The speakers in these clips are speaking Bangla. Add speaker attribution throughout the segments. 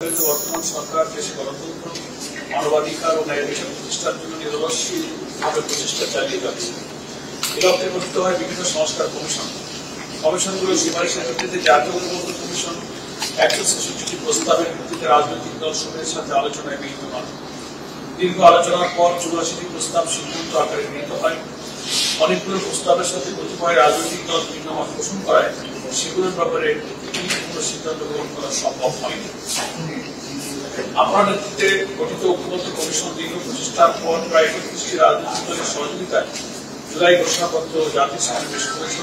Speaker 1: বর্তমান সরকার দেশে গণতন্ত্র, মানবাধিকার ও ন্যায় বিচার প্রতিষ্ঠার জন্য নিরলসভাবে প্রচেষ্টা চালিয়ে যাচ্ছে। এ লক্ষ্যে গঠিত হয় বিভিন্ন সংস্কার কমিশন। কমিশনগুলোর সুপারিশের ভিত্তিতে জাতীয় ঐক্যমত্য কমিশন 166টি প্রস্তাবের ভিত্তিতে রাজনৈতিক দলসমূহের সাথে আলোচনায় বিদ্যমান। দীর্ঘ আলোচনার পর 84টি প্রস্তাব সিদ্ধান্ত আকারে গৃহীত হয়। অনেকগুলো প্রস্তাবের সাথে কতিপয় রাজনৈতিক দল ভিন্ন মত পোষণ করায় সেগুলোর ব্যাপারে কোনো সিদ্ধান্ত গ্রহণ করা সম্ভব হয়নি। আপনার নেতৃত্বে গঠিত ঐক্যমত্য কমিশন দীর্ঘ প্রচেষ্টার পর প্রায় 31টি রাজনৈতিক দলের সহযোগিতায় জুলাই ঘোষণাপত্র জাতির সামনে পেশ করেছে।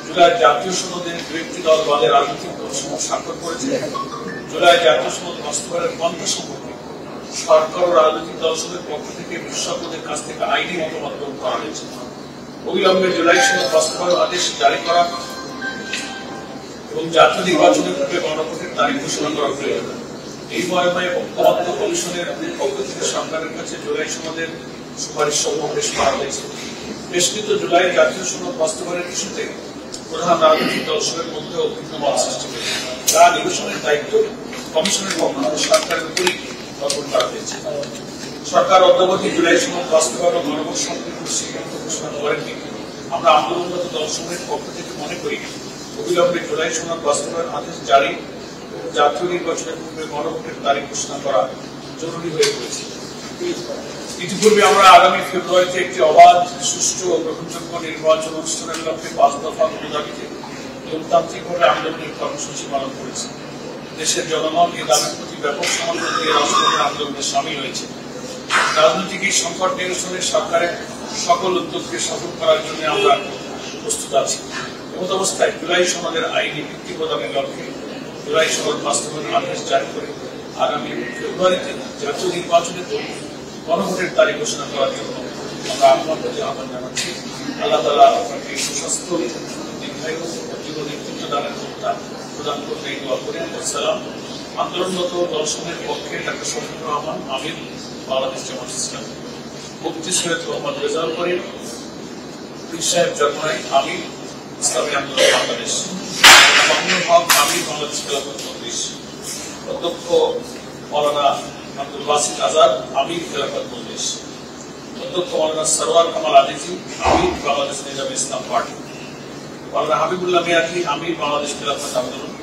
Speaker 1: জুলাই জাতীয় সনদে 2টি দল বাদে রাজনৈতিক দলসমূহ স্বাক্ষর করেছে। জুলাই জাতীয় সনদ বাস্তবায়নের পন্থা সম্পর্কে সরকার ও রাজনৈতিক দলসমূহের পক্ষ থেকে বিশেষজ্ঞদের কাছ থেকে আইনি মতামত গ্রহণ করা হয়েছে। অবিলম্বে জুলাই সনদ বাস্তবায়ন আদেশ জারি করা এবং জাতীয় নির্বাচনের পূর্বে গণভোটের তারিখ ঘোষণা করা প্রয়োজন। এই মর্মে ঐক্যমত্য কমিশনের পক্ষ থেকে সরকারের কাছে জুলাই সনদের সুপারিশ সমূহ পেশ করা হয়েছে। পেশকৃত জুলাই জাতীয় সনদ বাস্তবায়নের ইস্যুতে প্রধান রাজনৈতিক দলসমূহের মধ্যেও ভিন্ন মত সৃষ্টি হয়েছে। তা নিরসনের দায়িত্ব কমিশনের পক্ষ থেকে সরকারের উপরই অর্পণ করা হয়েছে। সরকার অদ্যাবধি জুলাই সনদ বাস্তবায়ন ও গণভোট সম্পর্কিত সিদ্ধান্ত ঘোষণা করেননি। আমরা আন্দোলনরত দলসমূহের পক্ষ থেকে মনে করি অবিলম্বে জুলাই সনদ বাস্তবায়ন আদেশ জারি এবং জাতীয় নির্বাচনের পূর্বে গণভোটের তারিখ ঘোষণা করা জরুরি হয়ে পড়েছে। ইতিপূর্বে আমরা আগামী ফেব্রুয়ারিতে একটি অবাধ, সুষ্ঠু ও গ্রহণযোগ্য নির্বাচন অনুষ্ঠানের লক্ষ্যে 5 দফা দাবিতে লোকতান্ত্রিকভাবে আন্দোলনের কর্মসূচি পালন করেছি। দেশের জনগণ এই দাবির প্রতি ব্যাপক সমর্থন দিয়ে রাষ্ট্রপতির আন্দোলনে সামিল হয়েছে। রাজনৈতিক এই সংকট নিরসনে সরকারের সকল উদ্যোগকে সফল করার জন্য আমরা প্রস্তুত আছি। এমত অবস্থায় জুলাই সনদের আইনি ভিত্তি প্রদানের লক্ষ্যে জুলাই সনদ বাস্তবায়নের আদেশ জারি করে আগামী ফেব্রুয়ারিতে জাতীয় নির্বাচনের গণভোটের তারিখ ঘোষণা করার জন্য আমরা আপনার প্রতি আহ্বান জানাচ্ছি। আল্লাহ তাআলা আপনাকে সুস্বাস্থ্য, দীর্ঘায়ু ও দৃঢ় নেতৃত্ব দানের ক্ষমতা প্রদান করতে এই দোয়া করেন। আসসালাম। আন্দোলনরত দলসমূহের পক্ষে ডাক্তার শফিকুর রহমান, আমির, বাংলাদেশ জামাত ইসলামী। মুফতি সৈয়দ মোহাম্মদ রেজাউল করিম, পীর সাহেব জন্মাই, আমির, ইসলামী আন্দোলন বাংলাদেশ। মামুনুল হক, আমির, বাংলাদেশ খেলাফত মজলিস। অধ্যক্ষ মাওলানা আব্দুল বাসিত আজাদ, আমির, খেলাফত মজলিস। অধ্যক্ষ মাওলানা সরওয়ার কামাল আজিজি, আমির, বাংলাদেশ নিজামে ইসলাম পার্টি। মাওলানা হাবিবুল্লাহ মিয়াতি, আমির, বাংলাদেশ খেলাফত আন্দোলন।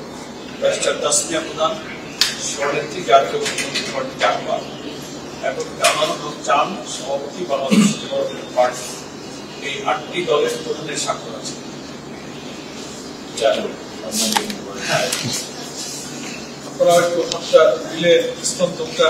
Speaker 1: ব্যারিস্টার তাসমিয়া প্রধান, সভানেত্রী, জাতীয় পার্টি চাকমা। এবং আমানুল হক চান, সভাপতি, বাংলাদেশ ডেভেলপমেন্ট পার্টি। এই 8টি দলের প্রধানের স্বাক্ষর আছে। আপনারা একটু হাতটা দিলে স্তম্ভটা